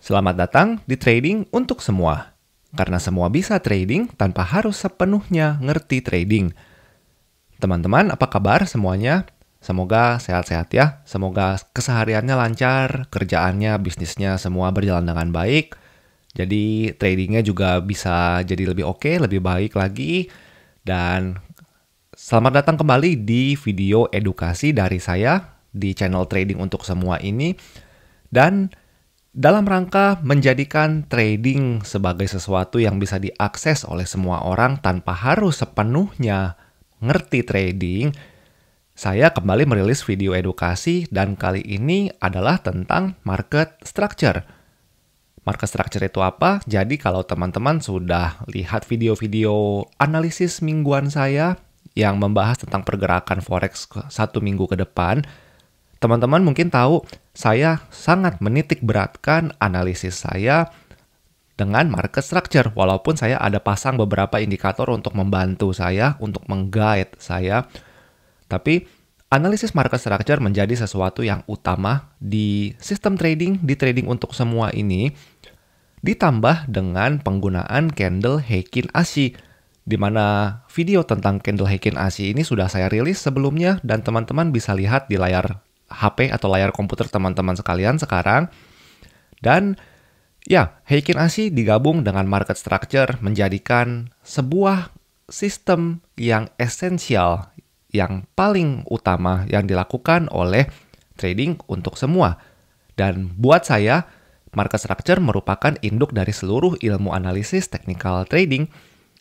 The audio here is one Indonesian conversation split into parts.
Selamat datang di Trading untuk Semua. Karena semua bisa trading tanpa harus sepenuhnya ngerti trading. Teman-teman, apa kabar semuanya? Semoga sehat-sehat ya. Semoga kesehariannya lancar, kerjaannya, bisnisnya semua berjalan dengan baik. Jadi tradingnya juga bisa jadi lebih oke, lebih baik lagi. Dan selamat datang kembali di video edukasi dari saya di channel Trading untuk Semua ini. Dan dalam rangka menjadikan trading sebagai sesuatu yang bisa diakses oleh semua orang tanpa harus sepenuhnya ngerti trading, saya kembali merilis video edukasi dan kali ini adalah tentang market structure. Market structure itu apa? Jadi kalau teman-teman sudah lihat video-video analisis mingguan saya yang membahas tentang pergerakan forex satu minggu ke depan, teman-teman mungkin tahu saya sangat menitik beratkan analisis saya dengan market structure. Walaupun saya ada pasang beberapa indikator untuk membantu saya, untuk meng-guide saya. Tapi analisis market structure menjadi sesuatu yang utama di sistem trading, di trading untuk semua ini. Ditambah dengan penggunaan candle Heikin Ashi. Di mana video tentang candle Heikin Ashi ini sudah saya rilis sebelumnya dan teman-teman bisa lihat di layar HP atau layar komputer teman-teman sekalian sekarang. Dan ya, Heikin Ashi digabung dengan market structure menjadikan sebuah sistem yang esensial, yang paling utama yang dilakukan oleh trading untuk semua. Dan buat saya, market structure merupakan induk dari seluruh ilmu analisis technical trading.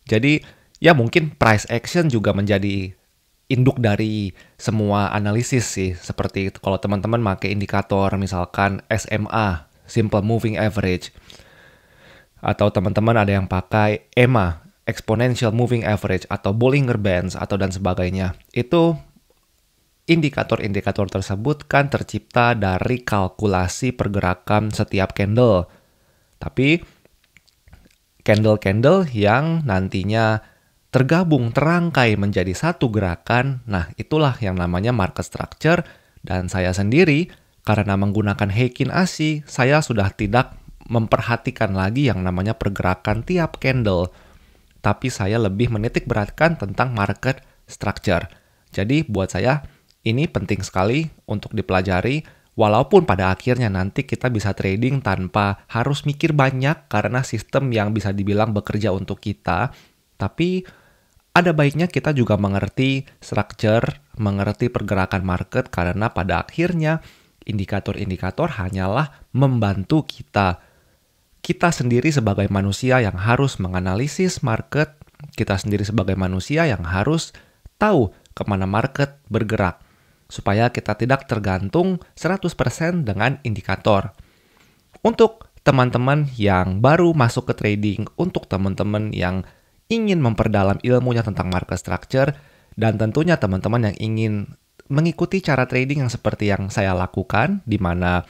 Jadi ya mungkin price action juga menjadi induk dari semua analisis sih. Seperti itu, kalau teman-teman pakai indikator misalkan SMA, Simple Moving Average. Atau teman-teman ada yang pakai EMA, Exponential Moving Average, atau Bollinger Bands, atau dan sebagainya. Itu indikator-indikator tersebut kan tercipta dari kalkulasi pergerakan setiap candle. Tapi candle-candle yang nantinya tergabung, terangkai menjadi satu gerakan, nah itulah yang namanya market structure. Dan saya sendiri, karena menggunakan Heikin Ashi, saya sudah tidak memperhatikan lagi yang namanya pergerakan tiap candle. Tapi saya lebih menitik beratkan tentang market structure. Jadi buat saya, ini penting sekali untuk dipelajari, walaupun pada akhirnya nanti kita bisa trading tanpa harus mikir banyak karena sistem yang bisa dibilang bekerja untuk kita. Tapi ada baiknya kita juga mengerti structure, mengerti pergerakan market karena pada akhirnya indikator-indikator hanyalah membantu kita. Kita sendiri sebagai manusia yang harus menganalisis market, kita sendiri sebagai manusia yang harus tahu kemana market bergerak. Supaya kita tidak tergantung 100% dengan indikator. Untuk teman-teman yang baru masuk ke trading, untuk teman-teman yang ingin memperdalam ilmunya tentang market structure, dan tentunya teman-teman yang ingin mengikuti cara trading yang seperti yang saya lakukan, di mana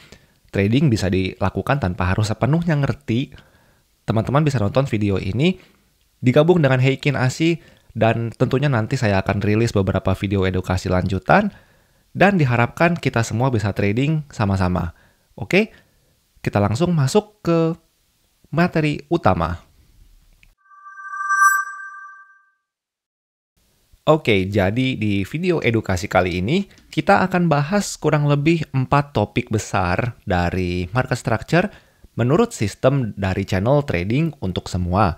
trading bisa dilakukan tanpa harus sepenuhnya ngerti, teman-teman bisa nonton video ini, digabung dengan Heikin Ashi, dan tentunya nanti saya akan rilis beberapa video edukasi lanjutan, dan diharapkan kita semua bisa trading sama-sama. Oke, kita langsung masuk ke materi utama. Oke, jadi di video edukasi kali ini, kita akan bahas kurang lebih 4 topik besar dari market structure menurut sistem dari channel trading untuk semua.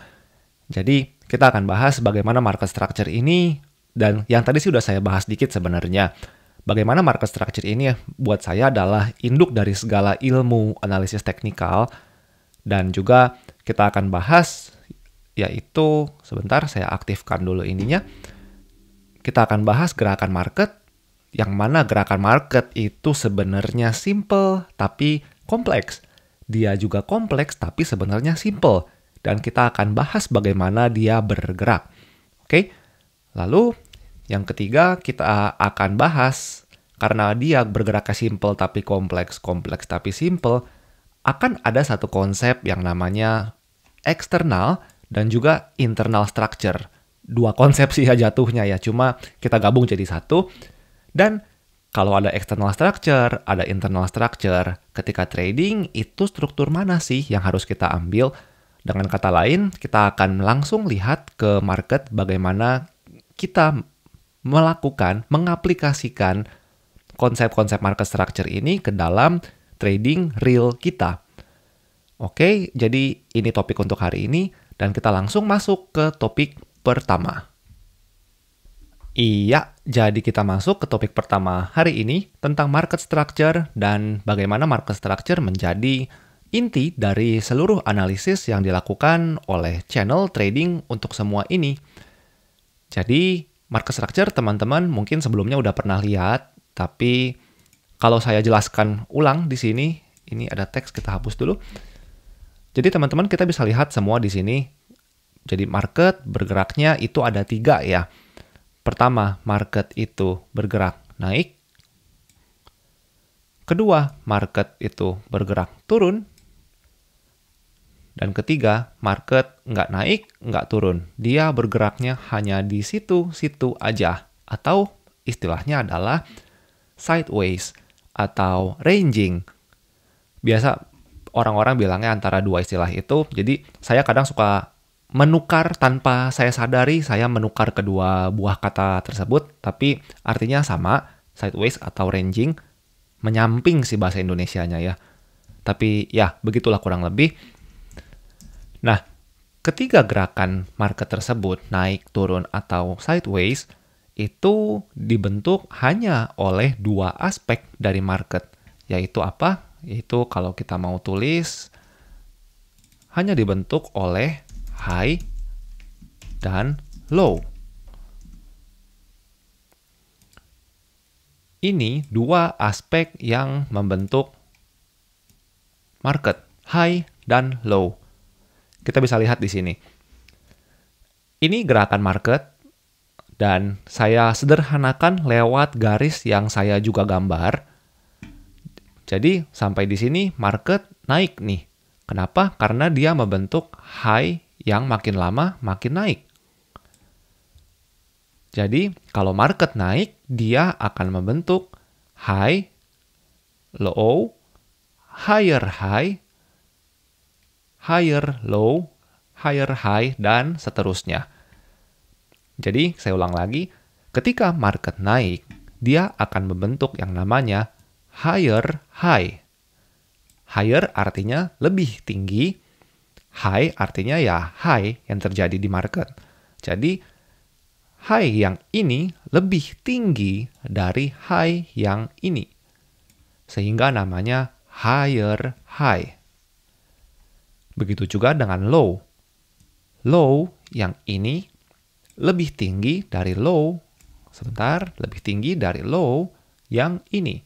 Jadi, kita akan bahas bagaimana market structure ini, dan yang tadi sih udah saya bahas dikit sebenarnya. Bagaimana market structure ini buat saya adalah induk dari segala ilmu analisis teknikal, dan juga kita akan bahas, yaitu, sebentar saya aktifkan dulu ininya. Kita akan bahas gerakan market, yang mana gerakan market itu sebenarnya simple tapi kompleks. Dia juga kompleks tapi sebenarnya simple. Dan kita akan bahas bagaimana dia bergerak. Oke? Lalu yang ketiga kita akan bahas, karena dia bergeraknya simple tapi kompleks, kompleks tapi simple, akan ada satu konsep yang namanya eksternal dan juga internal structure. Dua konsep sih ya jatuhnya ya, cuma kita gabung jadi satu. Dan Kalau ada external structure, ada internal structure. Ketika trading, itu struktur mana sih yang harus kita ambil? Dengan kata lain, kita akan langsung lihat ke market bagaimana kita melakukan, mengaplikasikan konsep-konsep market structure ini ke dalam trading real kita. Oke, jadi ini topik untuk hari ini, dan kita langsung masuk ke topik pertama. Iya, jadi kita masuk ke topik pertama hari ini tentang market structure dan bagaimana market structure menjadi inti dari seluruh analisis yang dilakukan oleh channel trading untuk semua ini. Jadi, market structure teman-teman mungkin sebelumnya udah pernah lihat, tapi kalau saya jelaskan ulang di sini, ini ada teks, kita hapus dulu. Jadi teman-teman kita bisa lihat semua di sini. Jadi market bergeraknya itu ada 3 ya. Pertama, market itu bergerak naik. Kedua, market itu bergerak turun. Dan ketiga, market nggak naik, nggak turun. Dia bergeraknya hanya di situ-situ aja. Atau istilahnya adalah sideways atau ranging. Biasa orang-orang bilangnya antara dua istilah itu. Jadi saya kadang suka menukar tanpa saya sadari, saya menukar kedua buah kata tersebut, tapi artinya sama, sideways atau ranging, menyamping sih bahasa Indonesianya ya. Tapi ya, begitulah kurang lebih. Nah, ketiga gerakan market tersebut, naik, turun, atau sideways, itu dibentuk hanya oleh 2 aspek dari market. Yaitu apa? Yaitu kalau kita mau tulis, hanya dibentuk oleh high dan low. Ini 2 aspek yang membentuk market, high dan low. Kita bisa lihat di sini. Ini gerakan market dan saya sederhanakan lewat garis yang saya juga gambar. Jadi sampai di sini market naik nih. Kenapa? Karena dia membentuk high yang makin lama makin naik. Jadi, kalau market naik, dia akan membentuk high, low, higher high, higher low, higher high, dan seterusnya. Jadi, saya ulang lagi, ketika market naik, dia akan membentuk yang namanya higher high. Higher artinya lebih tinggi, high artinya ya high yang terjadi di market. Jadi, high yang ini lebih tinggi dari high yang ini. Sehingga namanya higher high. Begitu juga dengan low. Low yang ini lebih tinggi dari low. Sebentar, lebih tinggi dari low yang ini.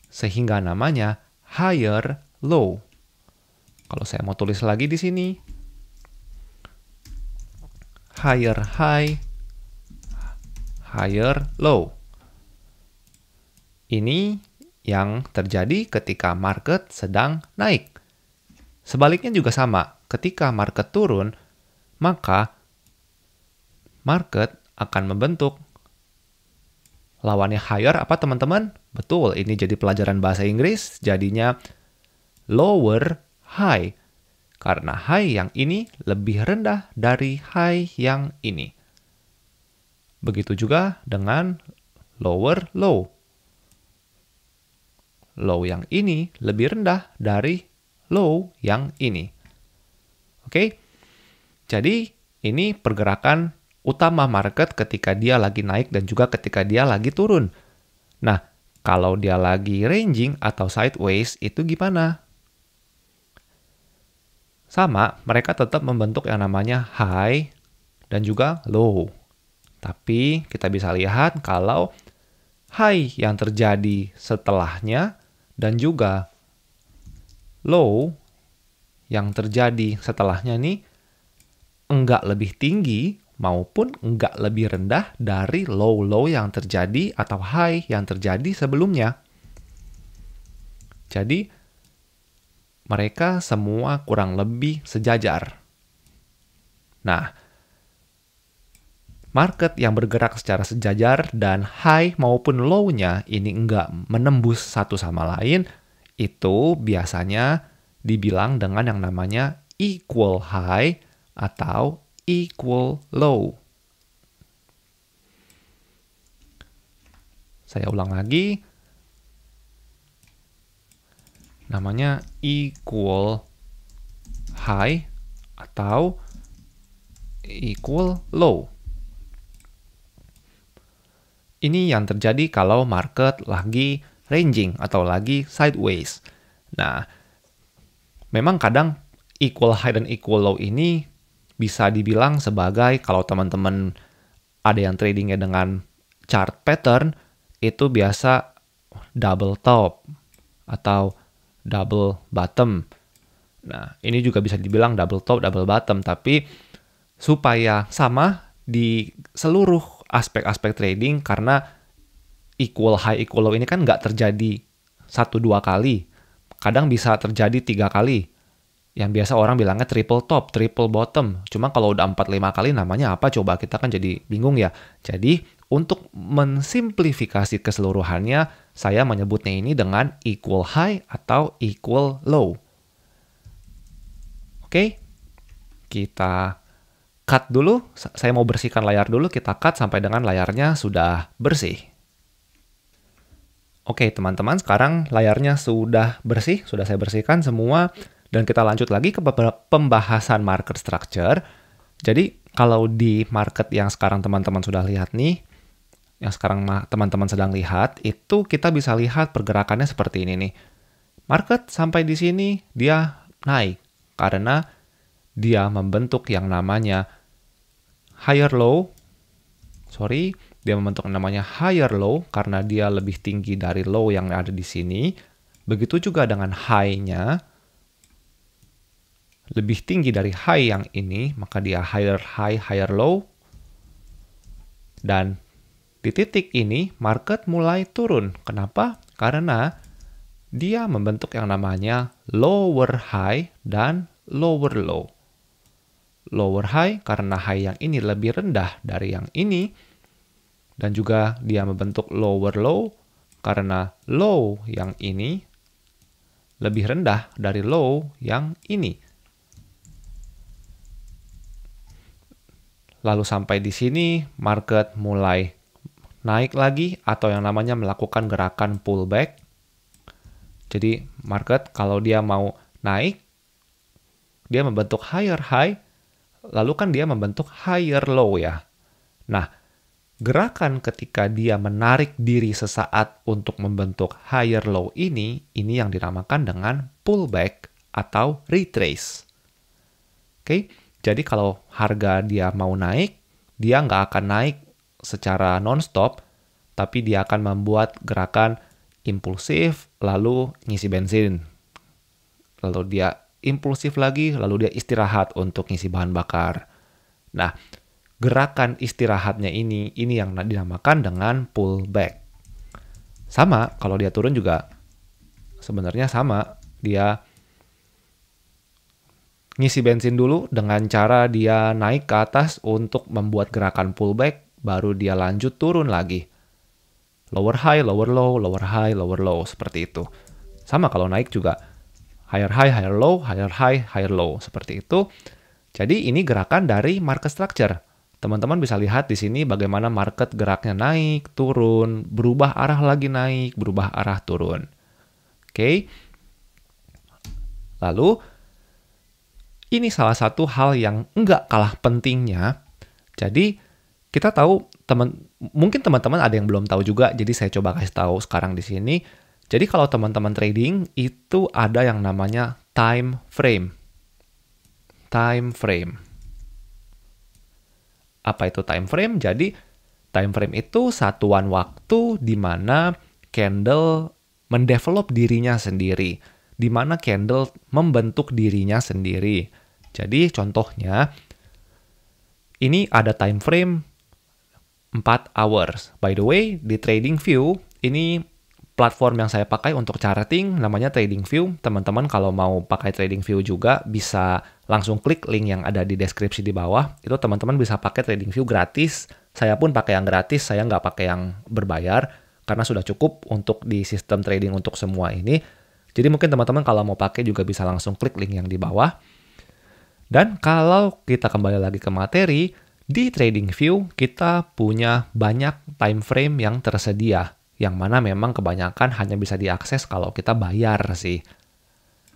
Sehingga namanya higher low. Kalau saya mau tulis lagi di sini, higher high, higher low. Ini yang terjadi ketika market sedang naik. Sebaliknya juga sama, ketika market turun, maka market akan membentuk lawannya higher apa teman-teman? Betul, ini jadi pelajaran bahasa Inggris, jadinya lower high. Karena high yang ini lebih rendah dari high yang ini. Begitu juga dengan lower low. Low yang ini lebih rendah dari low yang ini. Oke? Jadi, ini pergerakan utama market ketika dia lagi naik dan juga ketika dia lagi turun. Nah, kalau dia lagi ranging atau sideways, itu gimana? Sama, mereka tetap membentuk yang namanya high dan juga low. Tapi kita bisa lihat kalau high yang terjadi setelahnya dan juga low yang terjadi setelahnya nih enggak lebih tinggi maupun enggak lebih rendah dari low-low yang terjadi atau high yang terjadi sebelumnya. Jadi, mereka semua kurang lebih sejajar. Nah, market yang bergerak secara sejajar dan high maupun low-nya ini enggak menembus satu sama lain, itu biasanya dibilang dengan yang namanya equal high atau equal low. Saya ulang lagi. Namanya equal high atau equal low. Ini yang terjadi kalau market lagi ranging atau lagi sideways. Nah, memang kadang equal high dan equal low ini bisa dibilang sebagai kalau teman-teman ada yang tradingnya dengan chart pattern, itu biasa double top atau double bottom. Nah, ini juga bisa dibilang double top, double bottom, tapi supaya sama di seluruh aspek-aspek trading, karena equal high, equal low ini kan nggak terjadi 1-2 kali. Kadang bisa terjadi 3 kali. Yang biasa orang bilangnya triple top, triple bottom. Cuma kalau udah 4-5 kali namanya apa coba? Kita kan jadi bingung ya. Jadi untuk mensimplifikasi keseluruhannya, saya menyebutnya ini dengan equal high atau equal low. Oke, kita cut dulu. Saya mau bersihkan layar dulu. Kita cut sampai dengan layarnya sudah bersih. Oke, teman-teman, sekarang layarnya sudah bersih. Sudah saya bersihkan semua. Dan kita lanjut lagi ke pembahasan market structure. Jadi, kalau di market yang sekarang teman-teman sudah lihat nih, yang sekarang teman-teman sedang lihat, itu kita bisa lihat pergerakannya seperti ini nih. Market sampai di sini, dia naik. Karena dia membentuk yang namanya higher low. Dia membentuk yang namanya higher low karena dia lebih tinggi dari low yang ada di sini. Begitu juga dengan high-nya. Lebih tinggi dari high yang ini, maka dia higher high, higher low. Dan di titik ini, market mulai turun. Kenapa? Karena dia membentuk yang namanya lower high dan lower low. Lower high karena high yang ini lebih rendah dari yang ini. Dan juga dia membentuk lower low karena low yang ini lebih rendah dari low yang ini. Lalu sampai di sini, market mulai naik lagi atau yang namanya melakukan gerakan pullback. Jadi market kalau dia mau naik, dia membentuk higher high, lalu kan dia membentuk higher low ya. Nah, gerakan ketika dia menarik diri sesaat untuk membentuk higher low ini yang dinamakan dengan pullback atau retrace. Oke, jadi kalau harga dia mau naik, dia nggak akan naik secara non-stop, tapi dia akan membuat gerakan impulsif, lalu ngisi bensin. Lalu dia impulsif lagi, lalu dia istirahat untuk ngisi bahan bakar. Nah, gerakan istirahatnya ini yang dinamakan dengan pullback. Sama, kalau dia turun juga sebenarnya sama. Dia ngisi bensin dulu dengan cara dia naik ke atas untuk membuat gerakan pullback, baru dia lanjut turun lagi. Lower high, lower low, lower high, lower low, seperti itu. Sama kalau naik juga. Higher high, higher low, higher high, higher low, seperti itu. Jadi ini gerakan dari market structure. Teman-teman bisa lihat di sini bagaimana market geraknya naik, turun, berubah arah lagi naik, berubah arah turun. Oke. Lalu, ini salah satu hal yang enggak kalah pentingnya. Jadi, kita tahu, mungkin teman-teman ada yang belum tahu juga, jadi saya coba kasih tahu sekarang di sini. Jadi, kalau teman-teman trading, itu ada yang namanya time frame. Time frame. Apa itu time frame? Jadi, time frame itu satuan waktu di mana candle mendevelop dirinya sendiri. Di mana candle membentuk dirinya sendiri. Jadi, contohnya, ini ada time frame 4 hours. By the way, di TradingView, ini platform yang saya pakai untuk charting, namanya TradingView. Teman-teman kalau mau pakai TradingView juga, bisa langsung klik link yang ada di deskripsi di bawah. Itu teman-teman bisa pakai TradingView gratis Saya pun pakai yang gratis, saya nggak pakai yang berbayar, karena sudah cukup untuk di sistem trading untuk semua ini. Jadi mungkin teman-teman kalau mau pakai juga bisa langsung klik link yang di bawah. Dan kalau kita kembali lagi ke materi, di TradingView kita punya banyak time frame yang tersedia, yang mana memang kebanyakan hanya bisa diakses kalau kita bayar sih.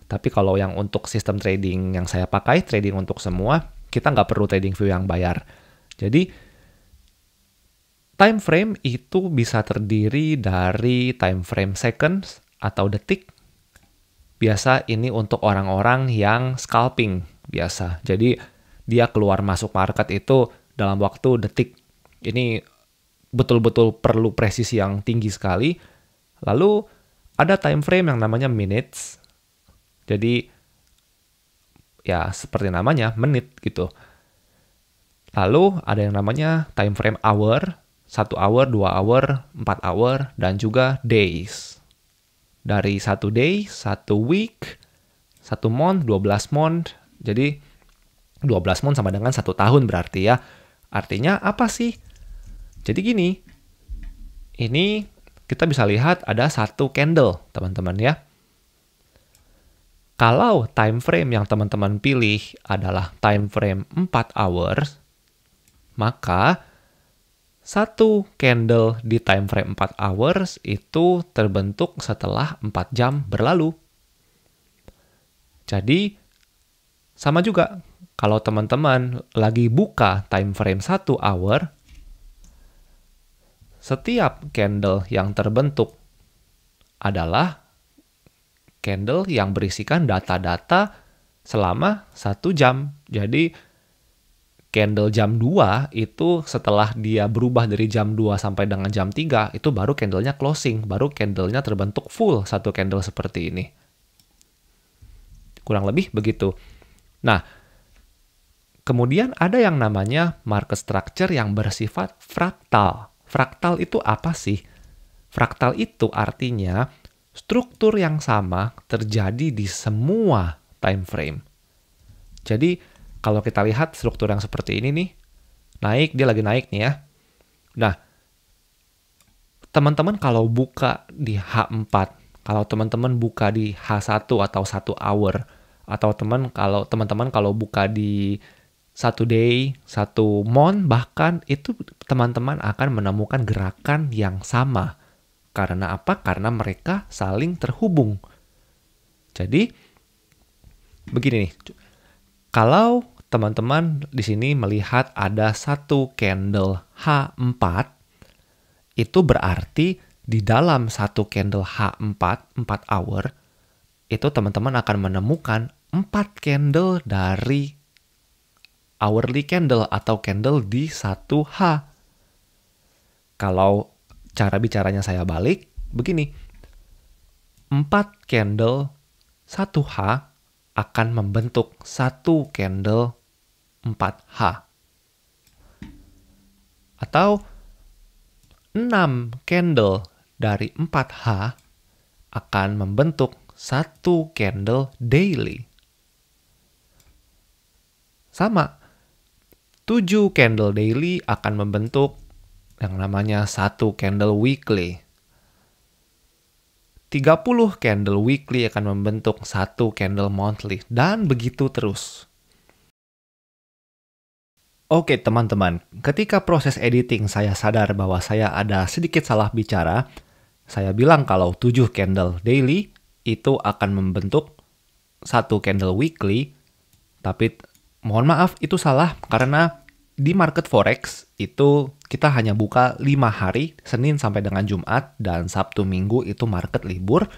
Tapi kalau yang untuk sistem trading yang saya pakai, trading untuk semua, kita nggak perlu TradingView yang bayar. Jadi, time frame itu bisa terdiri dari time frame seconds atau detik. Biasa ini untuk orang-orang yang scalping biasa. Jadi, dia keluar masuk market itu dalam waktu detik. Ini betul-betul perlu presisi yang tinggi sekali. Lalu, ada time frame yang namanya minutes. Jadi, ya seperti namanya, menit gitu. Lalu ada yang namanya time frame hour, 1 hour, 2 hour, 4 hour, dan juga days. Dari 1 day, 1 week, 1 month, 12 month. Jadi 12 month sama dengan 1 tahun berarti ya. Artinya apa sih? Jadi gini, ini kita bisa lihat ada 1 candle teman-teman ya. Kalau time frame yang teman-teman pilih adalah time frame 4 hours, maka 1 candle di time frame 4 hours itu terbentuk setelah 4 jam berlalu. Jadi, sama juga kalau teman-teman lagi buka time frame 1 hour, setiap candle yang terbentuk adalah candle yang berisikan data-data selama 1 jam. Jadi, candle jam 2 itu setelah dia berubah dari jam 2 sampai dengan jam 3, itu baru candlenya closing, baru candlenya terbentuk full 1 candle seperti ini. Kurang lebih begitu. Nah, kemudian ada yang namanya market structure yang bersifat fraktal. Fraktal itu apa sih? Fraktal itu artinya struktur yang sama terjadi di semua time frame. Jadi, kalau kita lihat struktur yang seperti ini nih, dia lagi naik nih ya. Nah, teman-teman kalau buka di H4, kalau teman-teman buka di H1 atau 1 hour, atau teman-teman kalau buka di 1 day, 1 month, bahkan itu teman-teman akan menemukan gerakan yang sama. Karena apa? Karena mereka saling terhubung. Jadi, begini nih. Kalau teman-teman di sini melihat ada 1 candle H4, itu berarti di dalam 1 candle H4, 4 hour, itu teman-teman akan menemukan 4 candle dari hourly candle atau candle di 1H. Kalau cara bicaranya saya balik, begini. 4 candle 1H akan membentuk 1 candle 4H. Atau 6 candle dari 4H akan membentuk 1 candle daily. Sama, 7 candle daily akan membentuk yang namanya 1 candle weekly. 30 candle weekly akan membentuk 1 candle monthly. Dan begitu terus. Oke teman-teman, ketika proses editing saya sadar bahwa saya ada sedikit salah bicara. Saya bilang kalau 7 candle daily itu akan membentuk 1 candle weekly. Tapi mohon maaf itu salah karena di market forex itu kita hanya buka 5 hari, Senin sampai dengan Jumat, dan Sabtu Minggu itu market libur.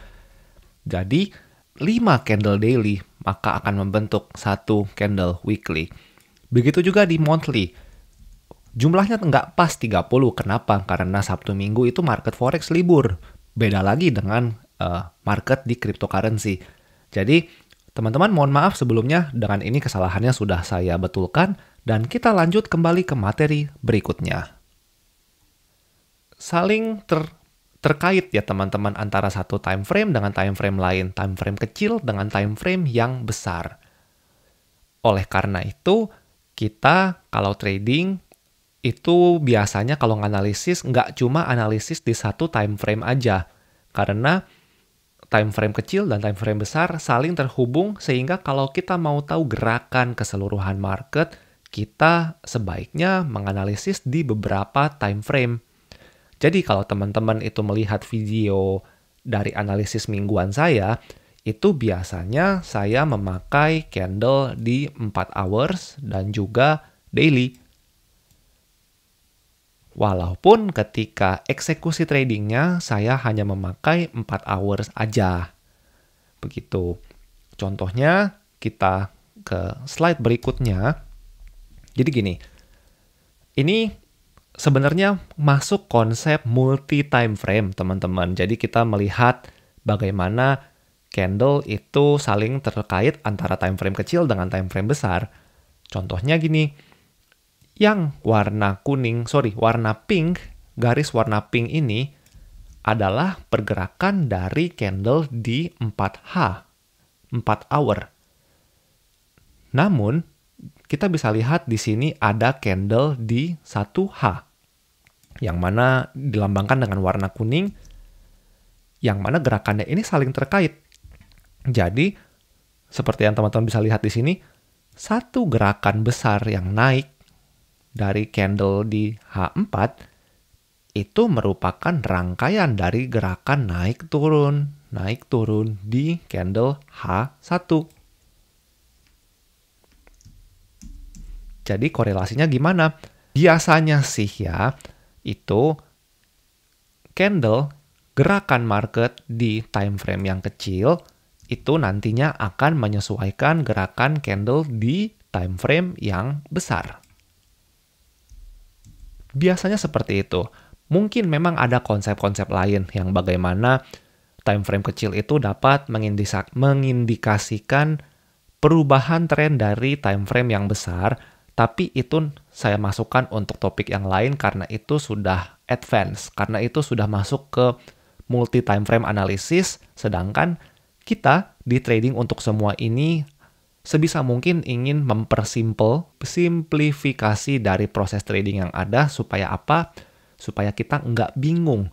Jadi 5 candle daily maka akan membentuk 1 candle weekly. Begitu juga di monthly. Jumlahnya nggak pas 30. Kenapa? Karena Sabtu Minggu itu market forex libur. Beda lagi dengan market di cryptocurrency. Jadi teman-teman mohon maaf sebelumnya, dengan ini kesalahannya sudah saya betulkan, dan kita lanjut kembali ke materi berikutnya. Saling terkait ya teman-teman antara satu time frame dengan time frame lain, time frame kecil dengan time frame yang besar. Oleh karena itu, kita kalau trading itu biasanya kalau nganalisis nggak cuma analisis di satu time frame aja. Karena time frame kecil dan time frame besar saling terhubung sehingga kalau kita mau tahu gerakan keseluruhan market, kita sebaiknya menganalisis di beberapa time frame. Jadi kalau teman-teman itu melihat video dari analisis mingguan saya, itu biasanya saya memakai candle di 4 hours dan juga daily. Walaupun ketika eksekusi tradingnya saya hanya memakai 4 hours aja. Begitu. Contohnya kita ke slide berikutnya. Jadi gini, ini sebenarnya masuk konsep multi time frame teman-teman. Jadi kita melihat bagaimana candle itu saling terkait antara time frame kecil dengan time frame besar. Contohnya gini, yang warna pink, garis warna pink ini adalah pergerakan dari candle di 4H, 4 hour. Namun, kita bisa lihat di sini ada candle di 1H, yang mana dilambangkan dengan warna kuning, yang mana gerakannya ini saling terkait. Jadi, seperti yang teman-teman bisa lihat di sini, satu gerakan besar yang naik dari candle di H4 itu merupakan rangkaian dari gerakan naik turun di candle H1. Jadi korelasinya gimana? Biasanya sih ya, itu candle gerakan market di time frame yang kecil itu nantinya akan menyesuaikan gerakan candle di time frame yang besar. Biasanya seperti itu. Mungkin memang ada konsep-konsep lain yang bagaimana time frame kecil itu dapat mengindikasikan perubahan tren dari time frame yang besar, tapi itu saya masukkan untuk topik yang lain karena itu sudah advance, karena itu sudah masuk ke multi time frame analysis, sedangkan kita di trading untuk semua ini sebisa mungkin ingin simplifikasi dari proses trading yang ada supaya apa? Supaya kita nggak bingung.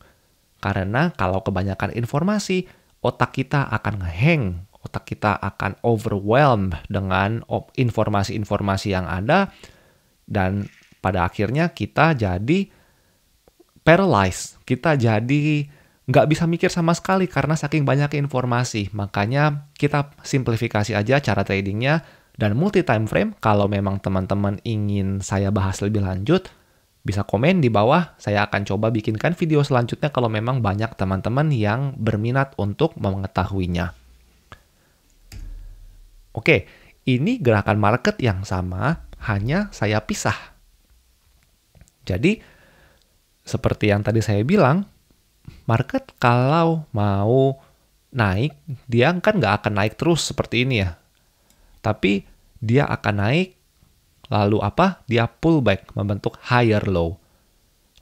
Karena kalau kebanyakan informasi, otak kita akan ngehang, otak kita akan overwhelmed dengan informasi-informasi yang ada, dan pada akhirnya kita jadi paralyzed, kita jadi nggak bisa mikir sama sekali karena saking banyak informasi. Makanya kita simplifikasi aja cara tradingnya, dan multi time frame kalau memang teman-teman ingin saya bahas lebih lanjut, bisa komen di bawah, saya akan coba bikinkan video selanjutnya kalau memang banyak teman-teman yang berminat untuk mengetahuinya. Oke, ini gerakan market yang sama, hanya saya pisah. Jadi, seperti yang tadi saya bilang, market kalau mau naik, dia kan nggak akan naik terus seperti ini ya. Tapi dia akan naik, lalu apa? Dia pullback, membentuk higher low.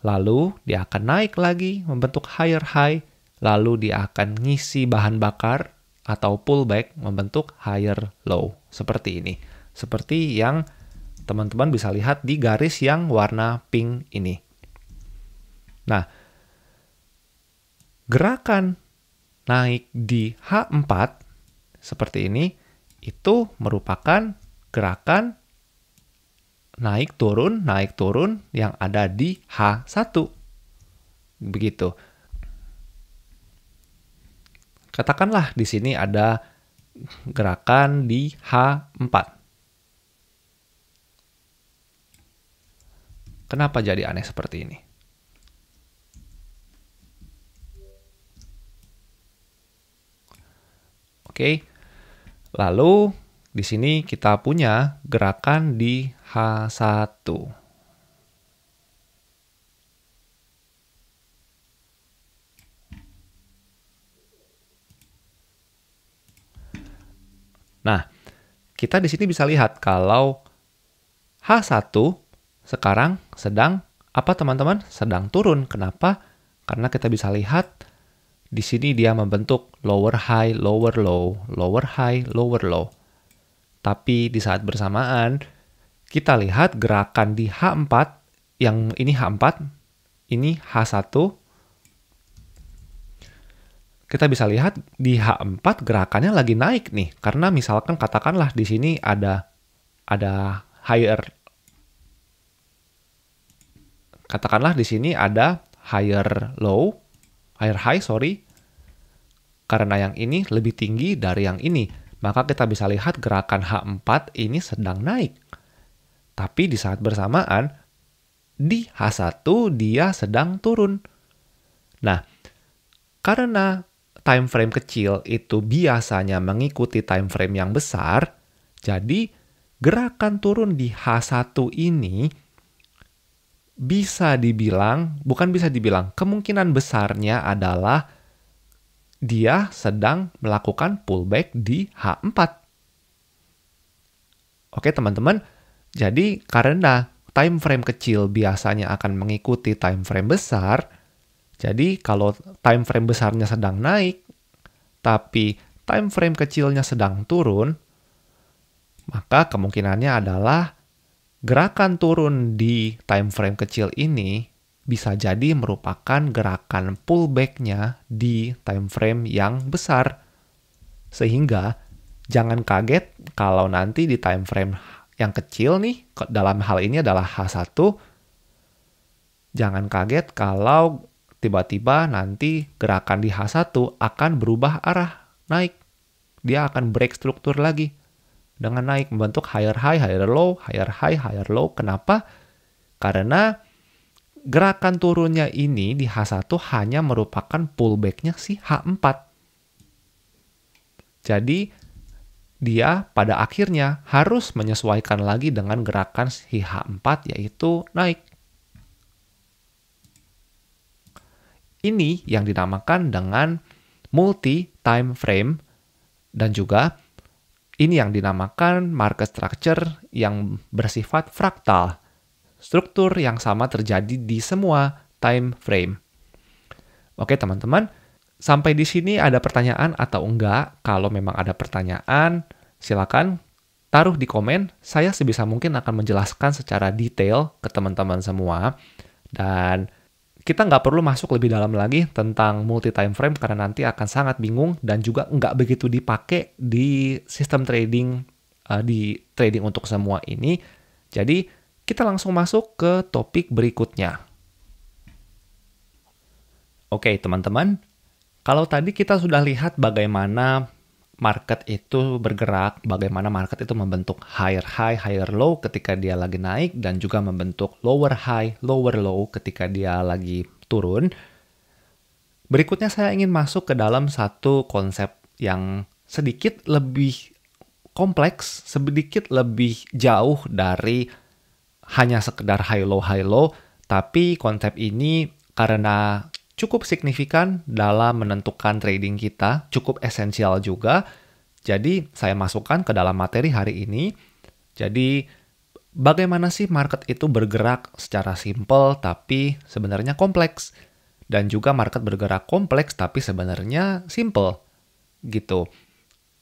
Lalu dia akan naik lagi, membentuk higher high. Lalu dia akan ngisi bahan bakar atau pullback, membentuk higher low. Seperti ini. Seperti yang teman-teman bisa lihat di garis yang warna pink ini. Nah, gerakan naik di H4 seperti ini itu merupakan gerakan naik turun yang ada di H1. Begitu. Katakanlah di sini ada gerakan di H4. Kenapa jadi aneh seperti ini? Oke. Lalu di sini kita punya gerakan di H1. Nah, kita di sini bisa lihat kalau H1 sekarang sedang apa teman-teman? Sedang turun. Kenapa? Karena kita bisa lihat di sini dia membentuk lower high, lower low, lower high, lower low. Tapi di saat bersamaan, kita lihat gerakan di H4 yang ini H4, ini H1. Kita bisa lihat di H4 gerakannya lagi naik nih, karena misalkan katakanlah di sini ada higher, katakanlah di sini ada higher high, sorry. Karena yang ini lebih tinggi dari yang ini, maka kita bisa lihat gerakan H4 ini sedang naik. Tapi di saat bersamaan, di H1 dia sedang turun. Nah, karena time frame kecil itu biasanya mengikuti time frame yang besar, jadi gerakan turun di H1 ini kemungkinan besarnya adalah dia sedang melakukan pullback di H4. Oke teman-teman, jadi karena time frame kecil biasanya akan mengikuti time frame besar, jadi kalau time frame besarnya sedang naik, tapi time frame kecilnya sedang turun, maka kemungkinannya adalah gerakan turun di time frame kecil ini bisa jadi merupakan gerakan pullback-nya di time frame yang besar. Sehingga jangan kaget kalau nanti di time frame yang kecil nih, dalam hal ini adalah H1, jangan kaget kalau tiba-tiba nanti gerakan di H1 akan berubah arah, naik. Dia akan break struktur lagi dengan naik, membentuk higher high, higher low, higher high, higher low. Kenapa? Karena gerakan turunnya ini di H1 hanya merupakan pullback-nya si H4. Jadi, dia pada akhirnya harus menyesuaikan lagi dengan gerakan si H4, yaitu naik. Ini yang dinamakan dengan multi-time frame, dan juga ini yang dinamakan market structure yang bersifat fraktal. Struktur yang sama terjadi di semua time frame. Oke teman-teman, sampai di sini ada pertanyaan atau enggak? Kalau memang ada pertanyaan, silakan taruh di komen. Saya sebisa mungkin akan menjelaskan secara detail ke teman-teman semua. Dan kita nggak perlu masuk lebih dalam lagi tentang multi time frame karena nanti akan sangat bingung dan juga nggak begitu dipakai di sistem trading, di trading untuk semua ini. Jadi kita langsung masuk ke topik berikutnya. Oke teman-teman, kalau tadi kita sudah lihat bagaimana market itu bergerak, bagaimana market itu membentuk higher high, higher low ketika dia lagi naik, dan juga membentuk lower high, lower low ketika dia lagi turun. Berikutnya saya ingin masuk ke dalam satu konsep yang sedikit lebih kompleks, sedikit lebih jauh dari hanya sekedar high low, tapi konsep ini karena cukup signifikan dalam menentukan trading kita, cukup esensial juga. Jadi saya masukkan ke dalam materi hari ini. Jadi bagaimana sih market itu bergerak secara simple tapi sebenarnya kompleks. Dan juga market bergerak kompleks tapi sebenarnya simple. Gitu.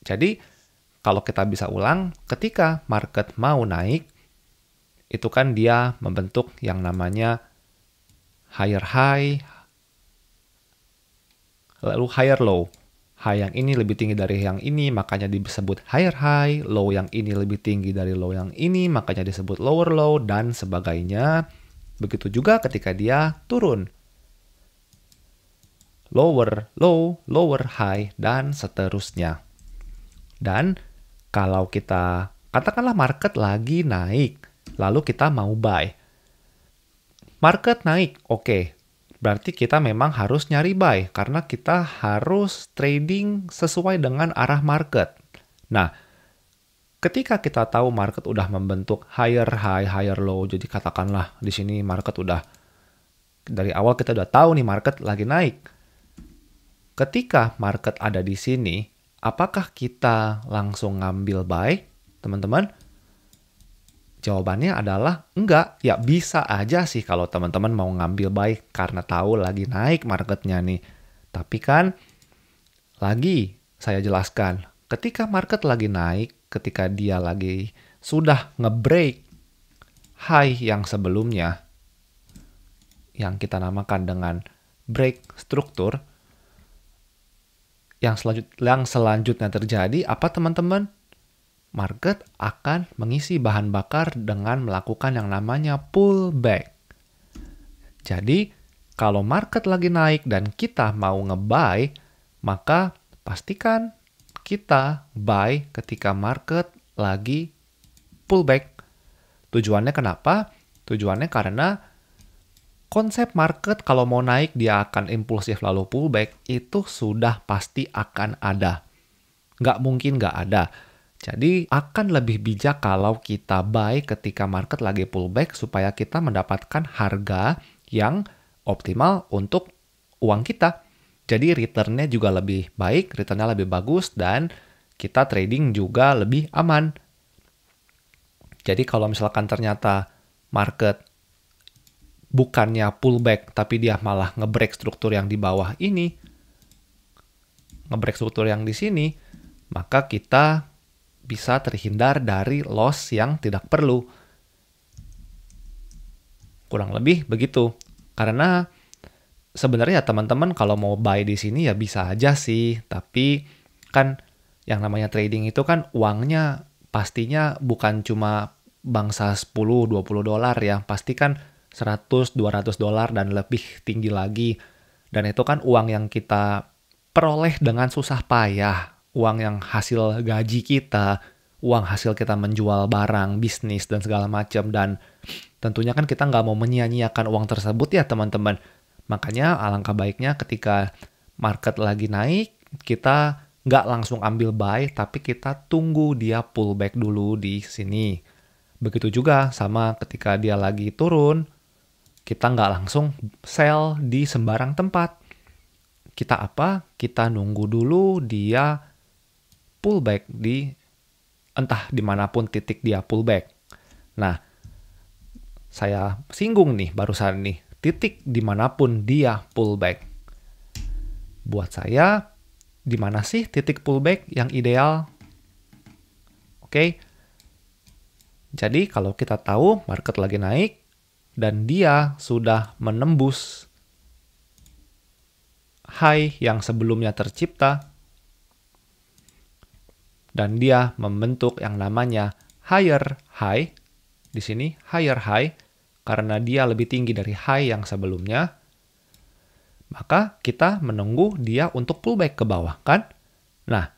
Jadi kalau kita bisa ulang, ketika market mau naik, itu kan dia membentuk yang namanya higher high, lalu higher low. High yang ini lebih tinggi dari yang ini, makanya disebut higher high. Low yang ini lebih tinggi dari low yang ini, makanya disebut lower low, dan sebagainya. Begitu juga ketika dia turun. Lower low, lower high, dan seterusnya. Dan kalau kita, katakanlah market lagi naik, lalu kita mau buy. Market naik, oke. Berarti kita memang harus nyari buy, karena kita harus trading sesuai dengan arah market. Nah, ketika kita tahu market udah membentuk higher high, higher low, jadi katakanlah di sini market udah, dari awal kita udah tahu nih market lagi naik. Ketika market ada di sini, apakah kita langsung ngambil buy, teman-teman? Jawabannya adalah enggak. Ya bisa aja sih kalau teman-teman mau ngambil buy karena tahu lagi naik marketnya nih. Tapi kan lagi saya jelaskan, ketika market lagi naik, ketika dia lagi sudah nge-break high yang sebelumnya, yang kita namakan dengan break struktur, yang selanjutnya terjadi apa teman-teman? Market akan mengisi bahan bakar dengan melakukan yang namanya pullback. Jadi, kalau market lagi naik dan kita mau nge-buy, maka pastikan kita buy ketika market lagi pullback. Tujuannya kenapa? Tujuannya karena konsep market kalau mau naik dia akan impulsif lalu pullback itu sudah pasti akan ada. Nggak mungkin nggak ada. Jadi akan lebih bijak kalau kita buy ketika market lagi pullback supaya kita mendapatkan harga yang optimal untuk uang kita. Jadi returnnya juga lebih baik, returnnya lebih bagus, dan kita trading juga lebih aman. Jadi kalau misalkan ternyata market bukannya pullback, tapi dia malah nge-break struktur yang di bawah ini, nge-break struktur yang di sini, maka kita bisa terhindar dari loss yang tidak perlu. Kurang lebih begitu. Karena sebenarnya teman-teman kalau mau buy di sini ya bisa aja sih, tapi kan yang namanya trading itu kan uangnya pastinya bukan cuma bangsa 10-20 dolar ya, pasti kan 100-200 dolar dan lebih tinggi lagi. Dan itu kan uang yang kita peroleh dengan susah payah, uang yang hasil gaji kita, uang hasil kita menjual barang, bisnis, dan segala macam. Dan tentunya kan kita nggak mau menyia-nyiakan uang tersebut ya teman-teman. Makanya alangkah baiknya ketika market lagi naik, kita nggak langsung ambil buy, tapi kita tunggu dia pullback dulu di sini. Begitu juga sama ketika dia lagi turun, kita nggak langsung sell di sembarang tempat. Kita apa? Kita nunggu dulu dia pullback di entah dimanapun titik dia pullback. Nah, saya singgung nih barusan nih, titik dimanapun dia pullback. Buat saya, di mana sih titik pullback yang ideal? Oke. Jadi kalau kita tahu market lagi naik dan dia sudah menembus high yang sebelumnya tercipta dan dia membentuk yang namanya higher high, di sini higher high karena dia lebih tinggi dari high yang sebelumnya, maka kita menunggu dia untuk pullback ke bawah kan? Nah,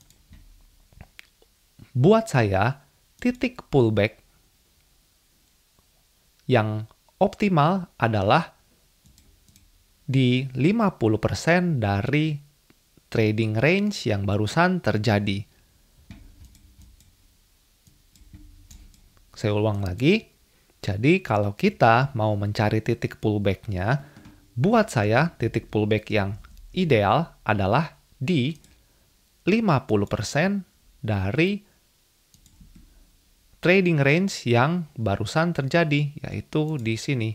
buat saya titik pullback yang optimal adalah di 50% dari trading range yang barusan terjadi. Saya ulang lagi. Jadi kalau kita mau mencari titik pullback-nya, buat saya titik pullback yang ideal adalah di 50% dari trading range yang barusan terjadi, yaitu di sini.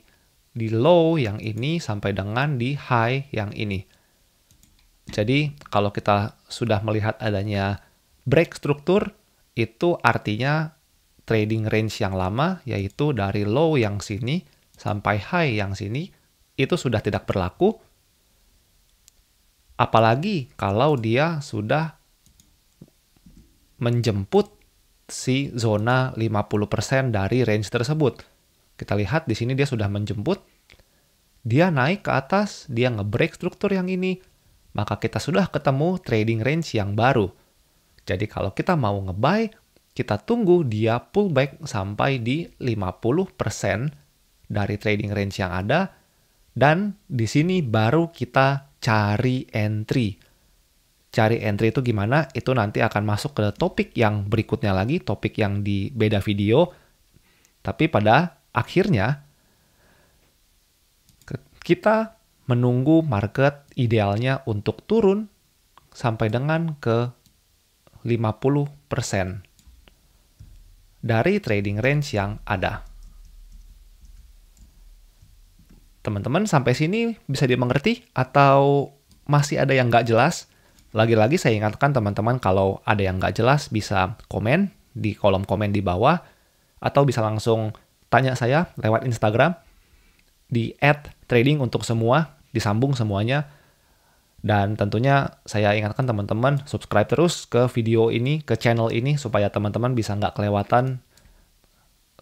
Di low yang ini sampai dengan di high yang ini. Jadi kalau kita sudah melihat adanya break struktur, itu artinya trading range yang lama, yaitu dari low yang sini sampai high yang sini, itu sudah tidak berlaku. Apalagi kalau dia sudah menjemput si zona 50% dari range tersebut. Kita lihat di sini dia sudah menjemput, dia naik ke atas, dia nge-break struktur yang ini, maka kita sudah ketemu trading range yang baru. Jadi kalau kita mau nge-buy, kita tunggu dia pullback sampai di 50% dari trading range yang ada, dan di sini baru kita cari entry. Cari entry itu gimana? Itu nanti akan masuk ke topik yang berikutnya lagi, topik yang di beda video. Tapi pada akhirnya, kita menunggu market idealnya untuk turun sampai dengan ke 50% dari trading range yang ada. Teman-teman sampai sini bisa dimengerti atau masih ada yang nggak jelas? Lagi-lagi saya ingatkan teman-teman kalau ada yang nggak jelas bisa komen di kolom komen di bawah atau bisa langsung tanya saya lewat Instagram di trading untuk semua, disambung semuanya. Dan tentunya saya ingatkan teman-teman subscribe terus ke video ini, ke channel ini, supaya teman-teman bisa nggak kelewatan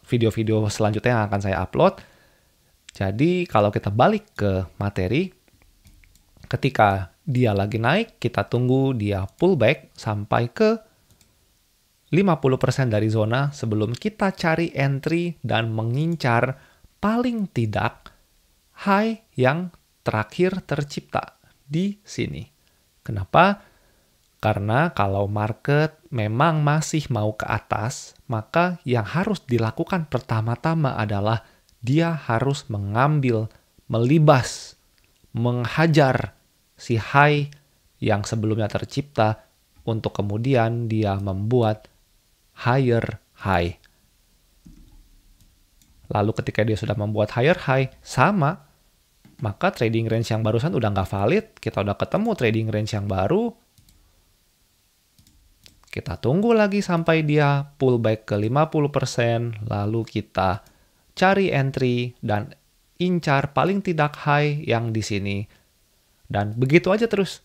video-video selanjutnya yang akan saya upload. Jadi kalau kita balik ke materi, ketika dia lagi naik, kita tunggu dia pullback sampai ke 50% dari zona sebelum kita cari entry dan mengincar paling tidak high yang terakhir tercipta di sini. Kenapa? Karena kalau market memang masih mau ke atas, maka yang harus dilakukan pertama-tama adalah dia harus mengambil, melibas, menghajar si high yang sebelumnya tercipta untuk kemudian dia membuat higher high. Lalu ketika dia sudah membuat higher high, sama, maka trading range yang barusan udah nggak valid, kita udah ketemu trading range yang baru, kita tunggu lagi sampai dia pullback ke 50%, lalu kita cari entry dan incar paling tidak high yang di sini. Dan begitu aja terus.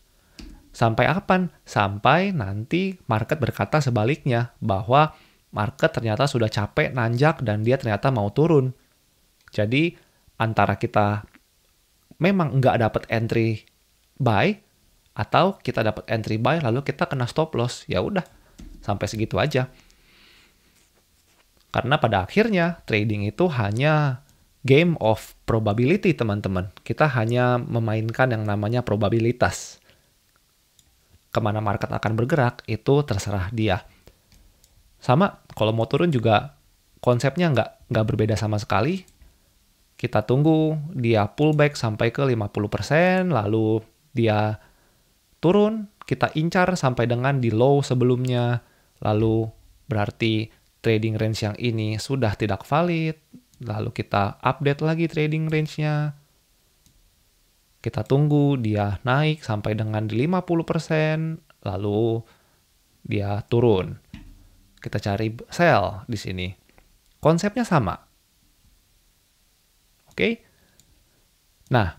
Sampai kapan? Sampai nanti market berkata sebaliknya, bahwa market ternyata sudah capek nanjak dan dia ternyata mau turun. Jadi antara kita memang nggak dapat entry buy, atau kita dapat entry buy lalu kita kena stop loss, ya udah sampai segitu aja. Karena pada akhirnya trading itu hanya game of probability, teman-teman. Kita hanya memainkan yang namanya probabilitas. Kemana market akan bergerak itu terserah dia. Sama kalau mau turun juga konsepnya nggak berbeda sama sekali. Kita tunggu dia pullback sampai ke 50%, lalu dia turun, kita incar sampai dengan di low sebelumnya, lalu berarti trading range yang ini sudah tidak valid, lalu kita update lagi trading range-nya. Kita tunggu dia naik sampai dengan di 50%, lalu dia turun. Kita cari sell di sini. Konsepnya sama. Oke? Nah,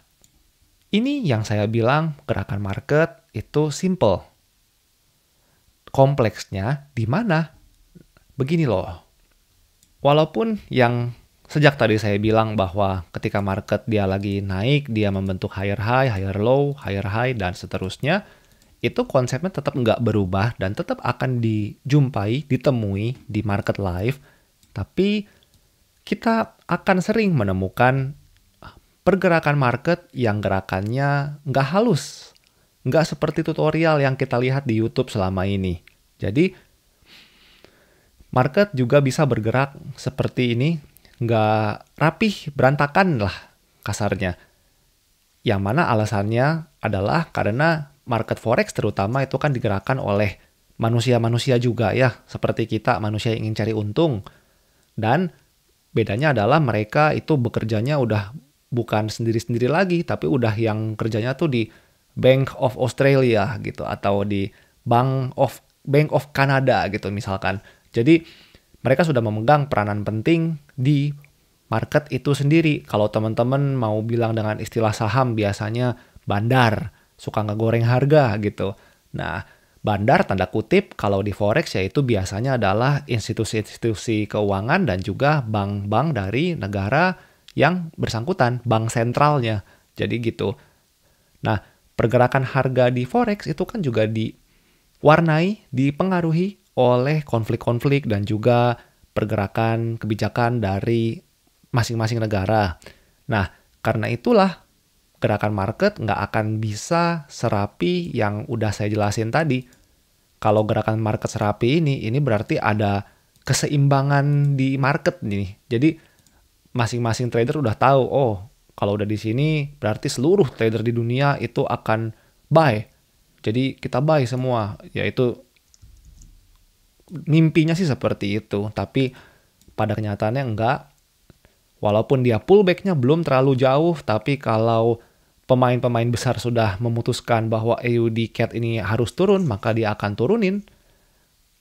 ini yang saya bilang gerakan market itu simple. Kompleksnya di mana? Begini loh. Walaupun yang sejak tadi saya bilang bahwa ketika market dia lagi naik, dia membentuk higher high, higher low, higher high, dan seterusnya, itu konsepnya tetap nggak berubah dan tetap akan dijumpai, ditemui di market live. Tapi kita akan sering menemukan pergerakan market yang gerakannya nggak halus. Nggak seperti tutorial yang kita lihat di YouTube selama ini. Jadi, market juga bisa bergerak seperti ini, nggak rapih, berantakan lah kasarnya. Yang mana alasannya adalah karena market forex terutama itu kan digerakkan oleh manusia-manusia juga ya, seperti kita manusia yang ingin cari untung. Dan bedanya adalah mereka itu bekerjanya udah bukan sendiri-sendiri lagi, tapi udah yang kerjanya tuh di Bank of Australia gitu, atau di Bank of Canada gitu misalkan. Jadi mereka sudah memegang peranan penting di market itu sendiri. Kalau teman-teman mau bilang dengan istilah saham, biasanya bandar, suka ngegoreng harga gitu. Nah, bandar tanda kutip kalau di forex yaitu biasanya adalah institusi-institusi keuangan dan juga bank-bank dari negara yang bersangkutan, bank sentralnya. Jadi gitu. Nah, pergerakan harga di forex itu kan juga diwarnai, dipengaruhi oleh konflik-konflik dan juga pergerakan kebijakan dari masing-masing negara. Nah, karena itulah gerakan market nggak akan bisa serapi yang udah saya jelasin tadi. Kalau gerakan market serapi ini berarti ada keseimbangan di market nih. Jadi masing-masing trader udah tahu, oh kalau udah di sini berarti seluruh trader di dunia itu akan buy. Jadi kita buy semua, yaitu mimpinya sih seperti itu. Tapi pada kenyataannya enggak. Walaupun dia pullback-nya belum terlalu jauh, tapi kalau pemain-pemain besar sudah memutuskan bahwa AUD CAD ini harus turun, maka dia akan turunin.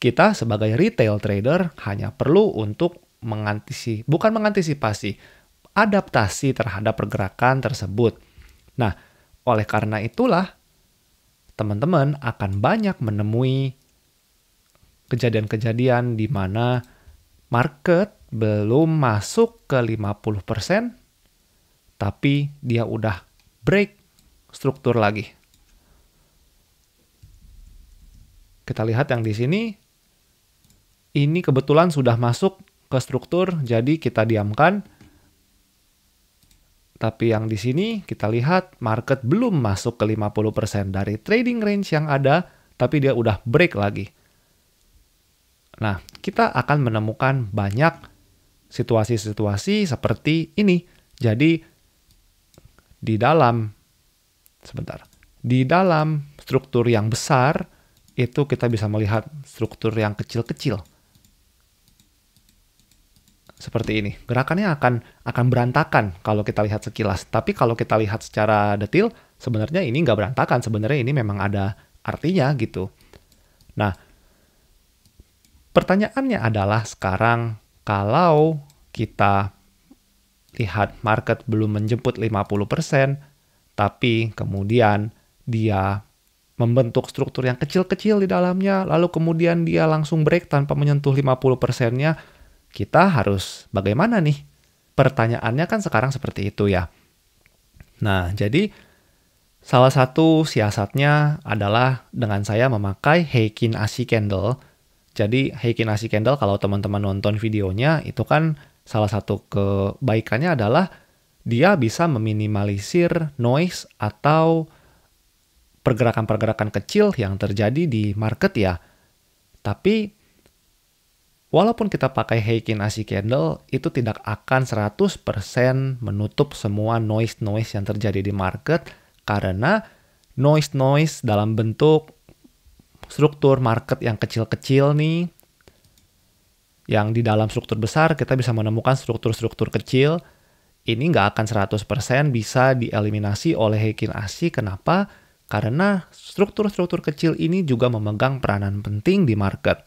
Kita sebagai retail trader hanya perlu untuk bukan mengantisipasi, adaptasi terhadap pergerakan tersebut. Nah, oleh karena itulah teman-teman akan banyak menemui kejadian-kejadian di mana market belum masuk ke 50%, tapi dia udah break struktur lagi. Kita lihat yang di sini, ini kebetulan sudah masuk ke struktur, jadi kita diamkan. Tapi yang di sini kita lihat market belum masuk ke 50% dari trading range yang ada, tapi dia udah break lagi. Nah, kita akan menemukan banyak situasi-situasi seperti ini. Jadi, di dalam struktur yang besar, itu kita bisa melihat struktur yang kecil-kecil. Seperti ini. Gerakannya akan berantakan kalau kita lihat sekilas. Tapi kalau kita lihat secara detail, sebenarnya ini nggak berantakan. Sebenarnya ini memang ada artinya gitu. Nah, pertanyaannya adalah sekarang kalau kita lihat market belum menjemput 50%, tapi kemudian dia membentuk struktur yang kecil-kecil di dalamnya, lalu kemudian dia langsung break tanpa menyentuh 50%-nya, kita harus bagaimana nih? Pertanyaannya kan sekarang seperti itu ya. Nah, jadi salah satu siasatnya adalah dengan saya memakai Heikin Ashi Candle. Jadi Heikin Ashi Candle kalau teman-teman nonton videonya, itu kan salah satu kebaikannya adalah dia bisa meminimalisir noise atau pergerakan-pergerakan kecil yang terjadi di market ya. Tapi walaupun kita pakai Heikin Ashi Candle, itu tidak akan 100% menutup semua noise-noise yang terjadi di market, karena noise-noise dalam bentuk struktur market yang kecil-kecil nih, yang di dalam struktur besar kita bisa menemukan struktur-struktur kecil, ini nggak akan 100% bisa dieliminasi oleh Heikin Ashi. Kenapa? Karena struktur-struktur kecil ini juga memegang peranan penting di market.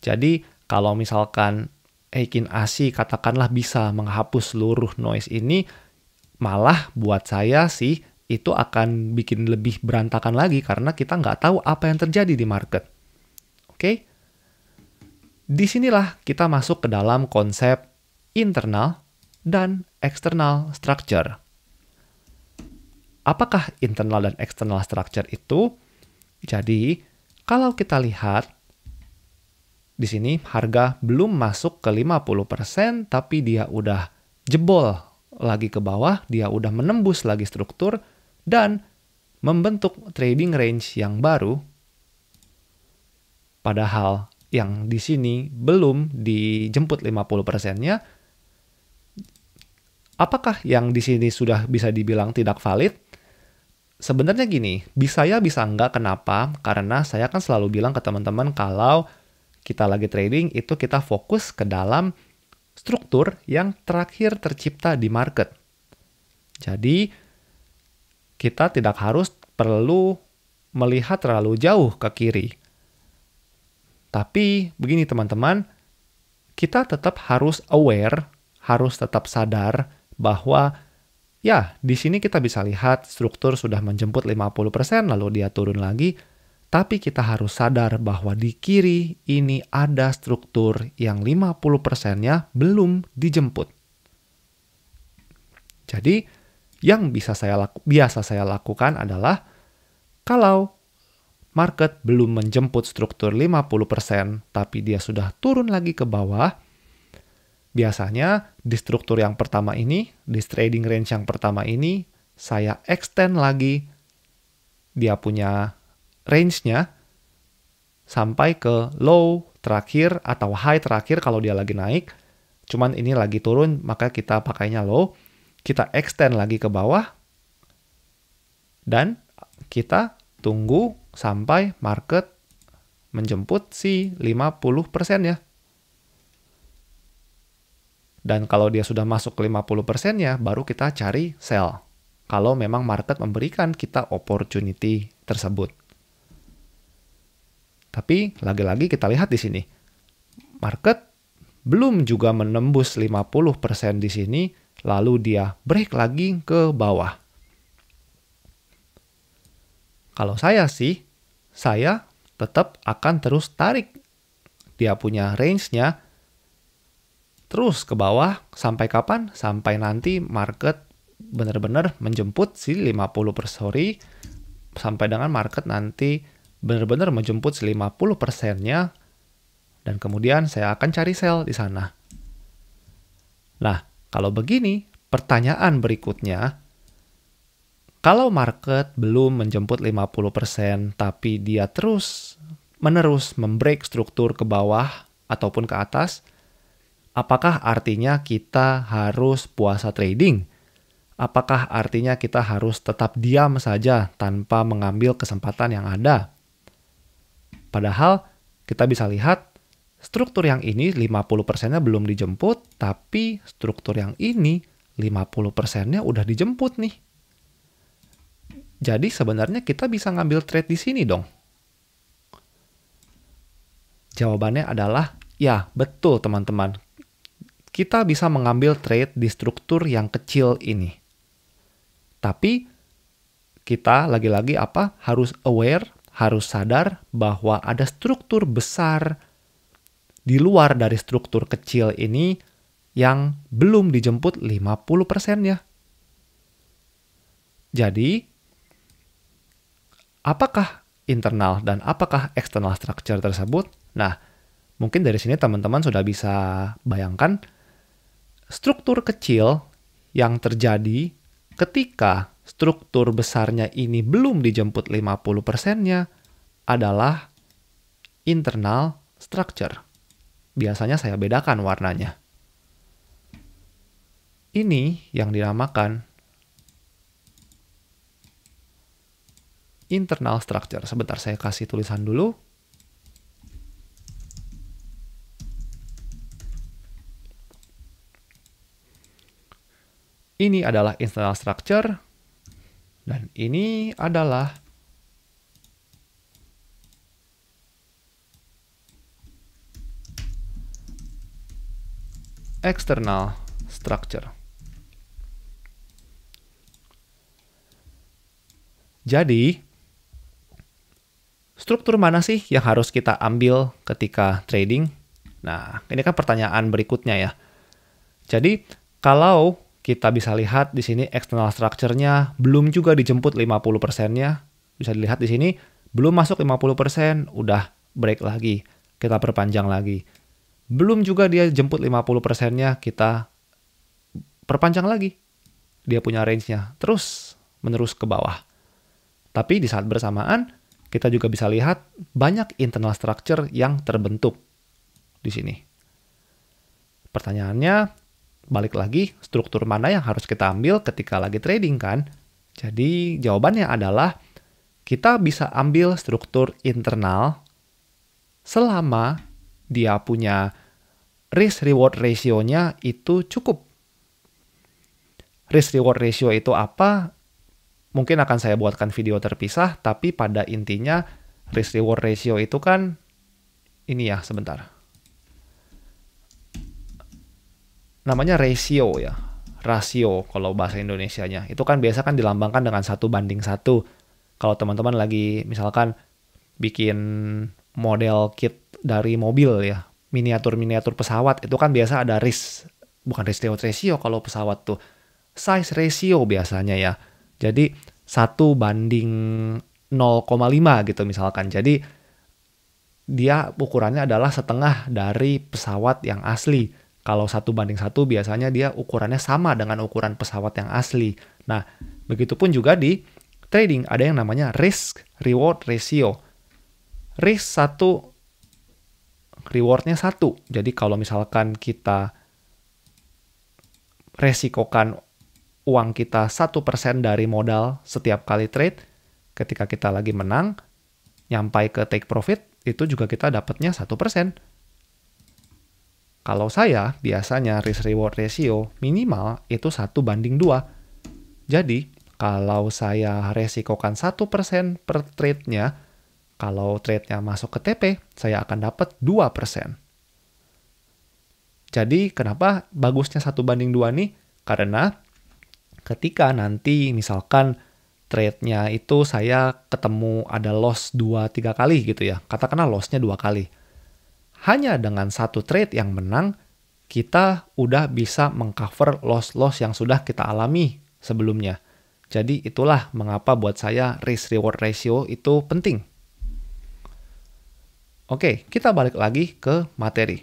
Jadi, kalau misalkan Heikin Ashi katakanlah bisa menghapus seluruh noise ini, malah buat saya sih itu akan bikin lebih berantakan lagi karena kita nggak tahu apa yang terjadi di market. Oke? Disinilah kita masuk ke dalam konsep internal dan external structure. Apakah internal dan external structure itu? Jadi, kalau kita lihat di sini harga belum masuk ke 50%, tapi dia udah jebol lagi ke bawah, dia udah menembus lagi struktur dan membentuk trading range yang baru. Padahal yang di sini belum dijemput 50%-nya. Apakah yang di sini sudah bisa dibilang tidak valid? Sebenarnya gini, bisa ya bisa enggak. Kenapa? Karena saya kan selalu bilang ke teman-teman kalau kita lagi trading itu kita fokus ke dalam struktur yang terakhir tercipta di market. Jadi kita tidak harus perlu melihat terlalu jauh ke kiri. Tapi begini teman-teman, kita tetap harus aware, harus tetap sadar bahwa ya, di sini kita bisa lihat struktur sudah menjemput 50%, lalu dia turun lagi. Tapi kita harus sadar bahwa di kiri ini ada struktur yang 50%-nya belum dijemput. Jadi, yang biasa saya lakukan adalah kalau market belum menjemput struktur 50%, tapi dia sudah turun lagi ke bawah, biasanya di struktur yang pertama ini, di trading range yang pertama ini, saya extend lagi dia punya range-nya sampai ke low terakhir atau high terakhir kalau dia lagi naik. Cuman ini lagi turun, maka kita pakainya low. Kita extend lagi ke bawah. Dan kita tunggu sampai market menjemput si 50% ya. Dan kalau dia sudah masuk ke 50%-nya, baru kita cari sell. Kalau memang market memberikan kita opportunity tersebut. Tapi lagi-lagi kita lihat di sini. Market belum juga menembus 50% di sini, lalu dia break lagi ke bawah. Kalau saya sih, saya tetap akan terus tarik dia punya range-nya terus ke bawah sampai kapan? Sampai nanti market benar-benar menjemput si 50%, sampai dengan market nanti benar-benar menjemput 50%-nya, dan kemudian saya akan cari sell di sana. Nah, kalau begini, pertanyaan berikutnya, kalau market belum menjemput 50%, tapi dia terus-menerus membreak struktur ke bawah ataupun ke atas, apakah artinya kita harus puasa trading? Apakah artinya kita harus tetap diam saja tanpa mengambil kesempatan yang ada? Padahal kita bisa lihat struktur yang ini 50%-nya belum dijemput, tapi struktur yang ini 50%-nya udah dijemput nih. Jadi sebenarnya kita bisa ngambil trade di sini dong. Jawabannya adalah ya, betul teman-teman. Kita bisa mengambil trade di struktur yang kecil ini. Tapi kita lagi-lagi harus aware, harus sadar bahwa ada struktur besar di luar dari struktur kecil ini yang belum dijemput 50%-nya. Jadi, apakah internal dan apakah external structure tersebut? Nah, mungkin dari sini teman-teman sudah bisa bayangkan struktur kecil yang terjadi ketika struktur besarnya ini belum dijemput 50%-nya adalah internal structure. Biasanya saya bedakan warnanya. Ini yang dinamakan internal structure. Sebentar, saya kasih tulisan dulu. Ini adalah internal structure, dan ini adalah external structure. Jadi, struktur mana sih yang harus kita ambil ketika trading? Nah, ini kan pertanyaan berikutnya ya. Jadi, kalau kita bisa lihat di sini external structure-nya belum juga dijemput 50%-nya. Bisa dilihat di sini belum masuk 50%, udah break lagi. Kita perpanjang lagi. Belum juga dia jemput 50%-nya, kita perpanjang lagi. Dia punya range-nya terus menerus ke bawah. Tapi di saat bersamaan, kita juga bisa lihat banyak internal structure yang terbentuk di sini. Pertanyaannya, balik lagi, struktur mana yang harus kita ambil ketika lagi trading kan? Jadi jawabannya adalah kita bisa ambil struktur internal selama dia punya risk-reward ratio-nya itu cukup. Risk-reward ratio itu apa? Mungkin akan saya buatkan video terpisah, tapi pada intinya risk-reward ratio itu kan, ini ya, sebentar. Namanya ratio ya, rasio kalau bahasa Indonesianya. Itu kan biasa kan dilambangkan dengan 1:1. Kalau teman-teman lagi misalkan bikin model kit dari mobil ya, miniatur-miniatur pesawat, itu kan biasa ada bukan risk reward ratio kalau pesawat tuh, size ratio biasanya ya. Jadi 1:0,5 gitu misalkan. Jadi dia ukurannya adalah setengah dari pesawat yang asli. Kalau 1:1 biasanya dia ukurannya sama dengan ukuran pesawat yang asli. Nah, begitupun juga di trading ada yang namanya risk reward ratio. Risk 1, rewardnya 1. Jadi kalau misalkan kita resikokan uang kita 1% dari modal setiap kali trade, ketika kita lagi menang, nyampai ke take profit, itu juga kita dapatnya 1%. Kalau saya, biasanya risk-reward ratio minimal itu 1:2. Jadi, kalau saya resikokan 1% per trade-nya, kalau trade-nya masuk ke TP, saya akan dapat 2%. Jadi kenapa bagusnya 1:2 nih? Karena ketika nanti misalkan trade-nya itu saya ketemu ada loss 2-3 kali gitu ya. Katakanlah loss-nya 2 kali. Hanya dengan satu trade yang menang, kita udah bisa mengcover loss-loss yang sudah kita alami sebelumnya. Jadi itulah mengapa buat saya risk-reward ratio itu penting. Oke, kita balik lagi ke materi.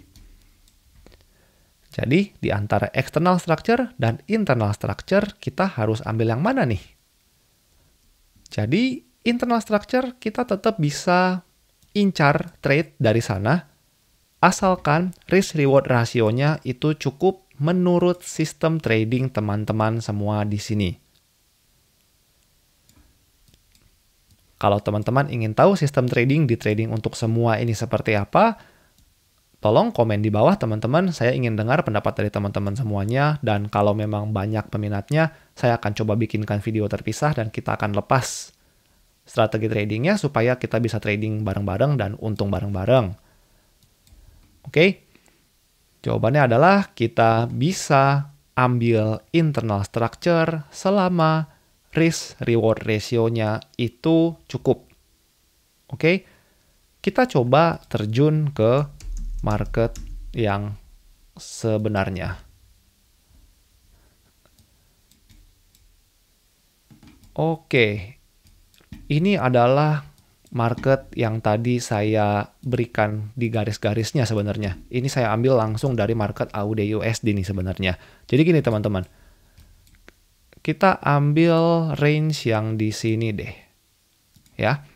Jadi di antara external structure dan internal structure, kita harus ambil yang mana nih? Jadi internal structure kita tetap bisa incar trade dari sana, asalkan risk-reward rasionya itu cukup menurut sistem trading teman-teman semua di sini. Kalau teman-teman ingin tahu sistem trading di trading untuk semua ini seperti apa, tolong komen di bawah teman-teman, saya ingin dengar pendapat dari teman-teman semuanya, dan kalau memang banyak peminatnya, saya akan coba bikinkan video terpisah dan kita akan lepas strategi tradingnya supaya kita bisa trading bareng-bareng dan untung bareng-bareng. Oke, jawabannya adalah kita bisa ambil internal structure selama risk-reward ratio-nya itu cukup. Oke, kita coba terjun ke market yang sebenarnya. Oke, ini adalah market yang tadi saya berikan di garis-garisnya sebenarnya. Ini saya ambil langsung dari market AUD/USD nih sebenarnya. Jadi gini teman-teman, kita ambil range yang di sini deh. Ya.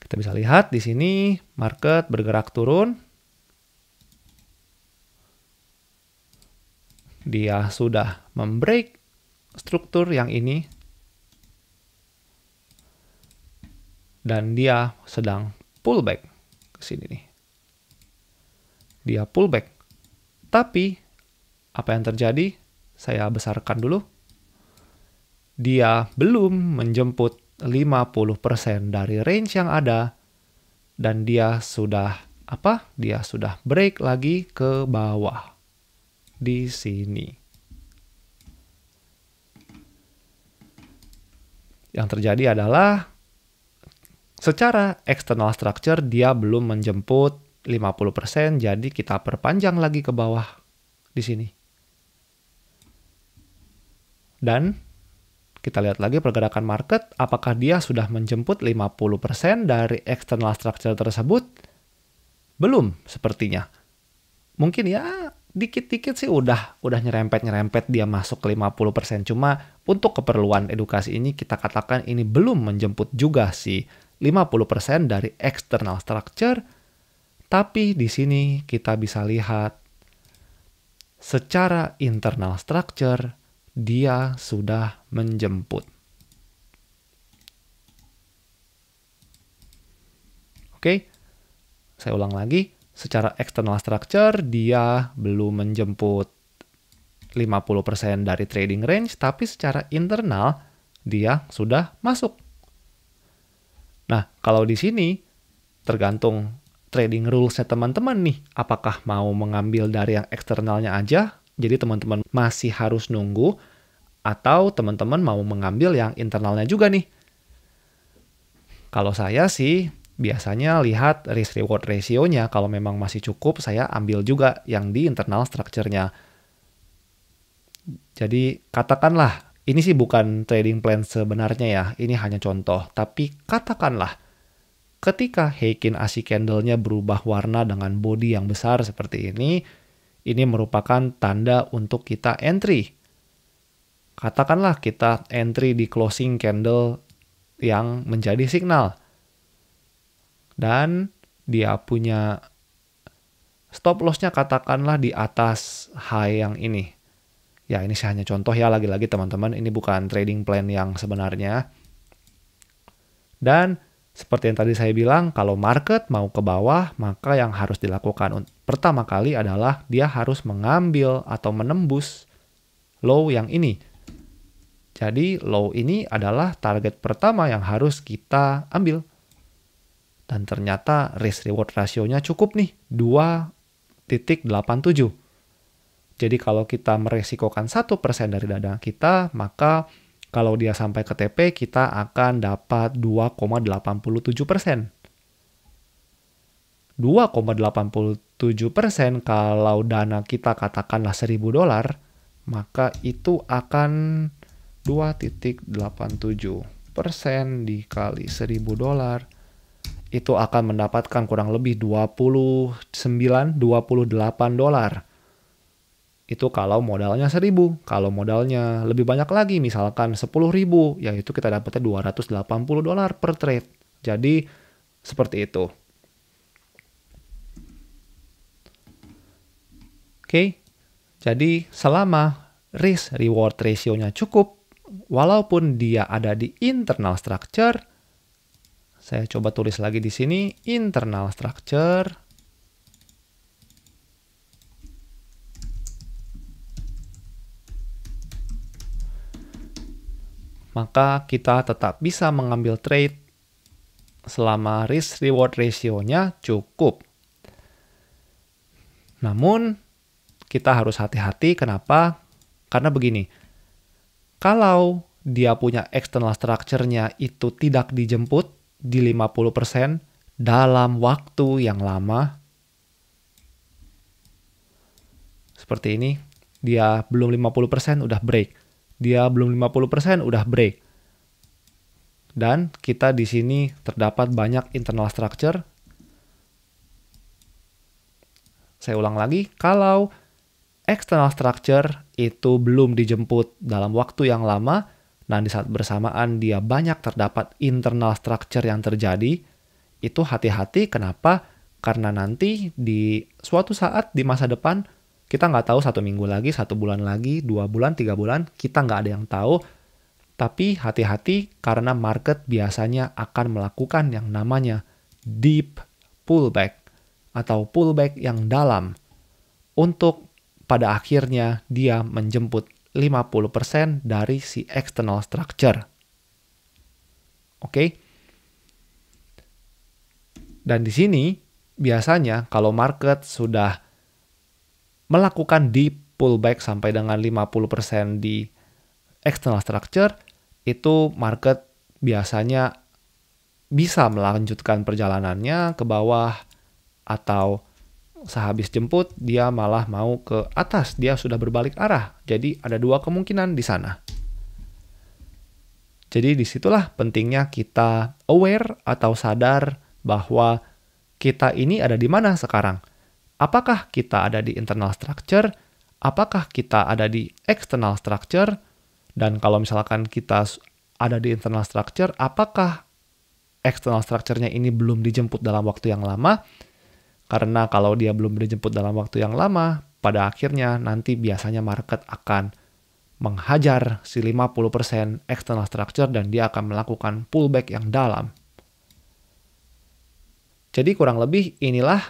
Kita bisa lihat di sini market bergerak turun. Dia sudah membreak struktur yang ini. Dan dia sedang pullback ke sini nih. Dia pullback. Tapi apa yang terjadi? Saya besarkan dulu. Dia belum menjemput 50% dari range yang ada. Dan dia sudah apa? Dia sudah break lagi ke bawah. Di sini. Yang terjadi adalah secara external structure dia belum menjemput 50%, jadi kita perpanjang lagi ke bawah di sini. Dan kita lihat lagi pergerakan market, apakah dia sudah menjemput 50% dari external structure tersebut? Belum sepertinya. Mungkin ya dikit-dikit sih udah nyerempet-nyerempet dia masuk ke 50%. Cuma untuk keperluan edukasi ini kita katakan ini belum menjemput juga sih 50% dari external structure. Tapi di sini kita bisa lihat secara internal structure dia sudah menjemput. Oke, saya ulang lagi. Secara external structure, dia belum menjemput 50% dari trading range, tapi secara internal, dia sudah masuk. Nah, kalau di sini, tergantung trading rules-nya teman-teman nih. Apakah mau mengambil dari yang eksternalnya aja, jadi teman-teman masih harus nunggu, atau teman-teman mau mengambil yang internalnya juga nih. Kalau saya sih biasanya lihat risk-reward ratio-nya, kalau memang masih cukup, saya ambil juga yang di internal structure-nya. Jadi katakanlah, ini sih bukan trading plan sebenarnya ya, ini hanya contoh. Tapi katakanlah, ketika Heikin Ashi candle-nya berubah warna dengan body yang besar seperti ini merupakan tanda untuk kita entry. Katakanlah kita entry di closing candle yang menjadi signal. Dan dia punya stop loss-nya katakanlah di atas high yang ini. Ya ini sih hanya contoh ya, lagi-lagi teman-teman, ini bukan trading plan yang sebenarnya. Dan seperti yang tadi saya bilang, kalau market mau ke bawah, maka yang harus dilakukan pertama kali adalah dia harus mengambil atau menembus low yang ini. Jadi low ini adalah target pertama yang harus kita ambil. Dan ternyata risk reward rasionya cukup nih, 2 2,87. Jadi kalau kita meresikokan 1% dari dana kita, maka kalau dia sampai ke TP, kita akan dapat 2,87%. 2,87% kalau dana kita katakanlah $1.000, maka itu akan 2,87% dikali $1.000. Itu akan mendapatkan kurang lebih $28. Itu kalau modalnya 1.000. Kalau modalnya lebih banyak lagi, misalkan 10.000, yaitu kita dapatnya $280 per trade. Jadi seperti itu. Oke, jadi selama risk reward ratio-nya cukup, walaupun dia ada di internal structure, saya coba tulis lagi di sini, internal structure, maka kita tetap bisa mengambil trade selama risk reward ratio-nya cukup. Namun, kita harus hati-hati. Kenapa? Karena begini, kalau dia punya external structure-nya itu tidak dijemput di 50% dalam waktu yang lama, seperti ini, dia belum 50% udah break. Dia belum 50% udah break. Dan kita di sini terdapat banyak internal structure. Saya ulang lagi, kalau external structure itu belum dijemput dalam waktu yang lama, dan di saat bersamaan dia banyak terdapat internal structure yang terjadi, itu hati-hati. Kenapa? Karena nanti di suatu saat di masa depan, kita nggak tahu 1 minggu lagi, 1 bulan lagi, 2 bulan, 3 bulan, kita nggak ada yang tahu. Tapi hati-hati karena market biasanya akan melakukan yang namanya deep pullback atau pullback yang dalam untuk pada akhirnya dia menjemput 50% dari si external structure. Oke? Dan di sini biasanya kalau market sudah melakukan deep pullback sampai dengan 50% di external structure, itu market biasanya bisa melanjutkan perjalanannya ke bawah, atau sehabis jemput dia malah mau ke atas, dia sudah berbalik arah. Jadi ada 2 kemungkinan di sana. Jadi disitulah pentingnya kita aware atau sadar bahwa kita ini ada di mana sekarang. Apakah kita ada di internal structure? Apakah kita ada di external structure? Dan kalau misalkan kita ada di internal structure, apakah external structure-nya ini belum dijemput dalam waktu yang lama? Karena kalau dia belum dijemput dalam waktu yang lama, pada akhirnya nanti biasanya market akan menghajar si 50% external structure dan dia akan melakukan pullback yang dalam. Jadi kurang lebih inilah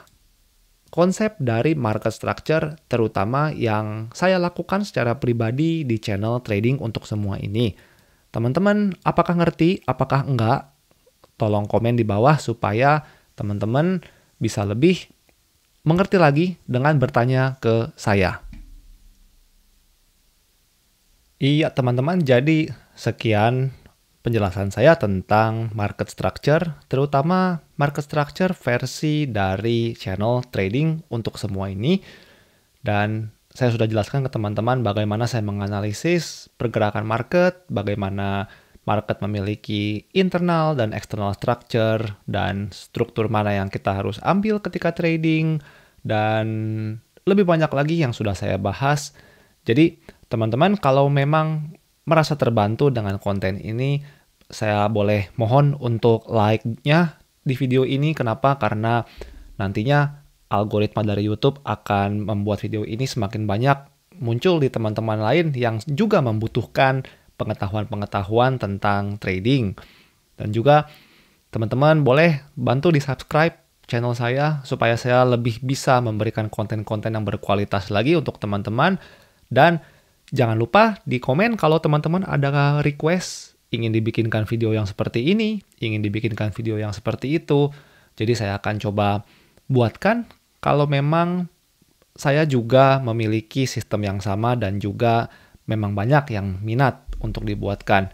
konsep dari market structure, terutama yang saya lakukan secara pribadi di channel trading untuk semua ini. Teman-teman, apakah ngerti? Apakah enggak? Tolong komen di bawah supaya teman-teman bisa lebih mengerti lagi dengan bertanya ke saya. Iya teman-teman, jadi sekian penjelasan saya tentang market structure, terutama market structure versi dari channel trading untuk semua ini. Dan saya sudah jelaskan ke teman-teman bagaimana saya menganalisis pergerakan market, bagaimana market memiliki internal dan external structure, dan struktur mana yang kita harus ambil ketika trading, dan lebih banyak lagi yang sudah saya bahas. Jadi teman-teman kalau memang merasa terbantu dengan konten ini, saya boleh mohon untuk like-nya di video ini. Kenapa? Karena nantinya algoritma dari YouTube akan membuat video ini semakin banyak muncul di teman-teman lain yang juga membutuhkan pengetahuan-pengetahuan tentang trading. Dan juga teman-teman boleh bantu di subscribe channel saya supaya saya lebih bisa memberikan konten-konten yang berkualitas lagi untuk teman-teman. Dan jangan lupa di komen kalau teman-teman ada request ingin dibikinkan video yang seperti ini, ingin dibikinkan video yang seperti itu. Jadi saya akan coba buatkan kalau memang saya juga memiliki sistem yang sama dan juga memang banyak yang minat untuk dibuatkan.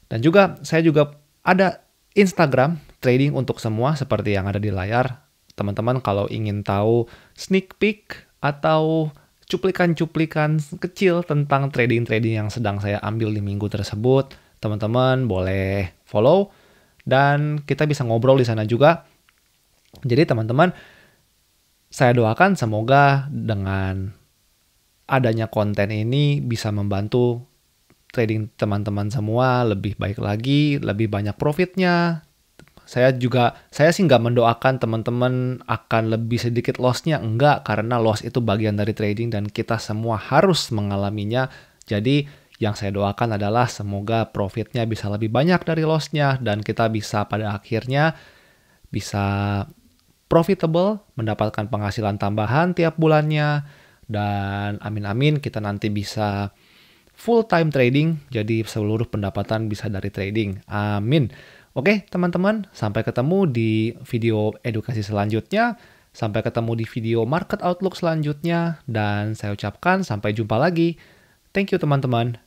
Dan juga saya juga ada Instagram trading untuk semua seperti yang ada di layar. Teman-teman kalau ingin tahu sneak peek atau cuplikan-cuplikan kecil tentang trading-trading yang sedang saya ambil di minggu tersebut, teman-teman boleh follow dan kita bisa ngobrol di sana juga. Jadi teman-teman, saya doakan semoga dengan adanya konten ini bisa membantu trading teman-teman semua lebih baik lagi, lebih banyak profitnya. Saya sih nggak mendoakan teman-teman akan lebih sedikit loss-nya, enggak, karena loss itu bagian dari trading dan kita semua harus mengalaminya. Jadi yang saya doakan adalah semoga profitnya bisa lebih banyak dari loss-nya dan kita bisa pada akhirnya bisa profitable, mendapatkan penghasilan tambahan tiap bulannya, dan amin-amin kita nanti bisa full-time trading, jadi seluruh pendapatan bisa dari trading. Amin. Oke, teman-teman, sampai ketemu di video edukasi selanjutnya. Sampai ketemu di video market outlook selanjutnya. Dan saya ucapkan sampai jumpa lagi. Thank you, teman-teman.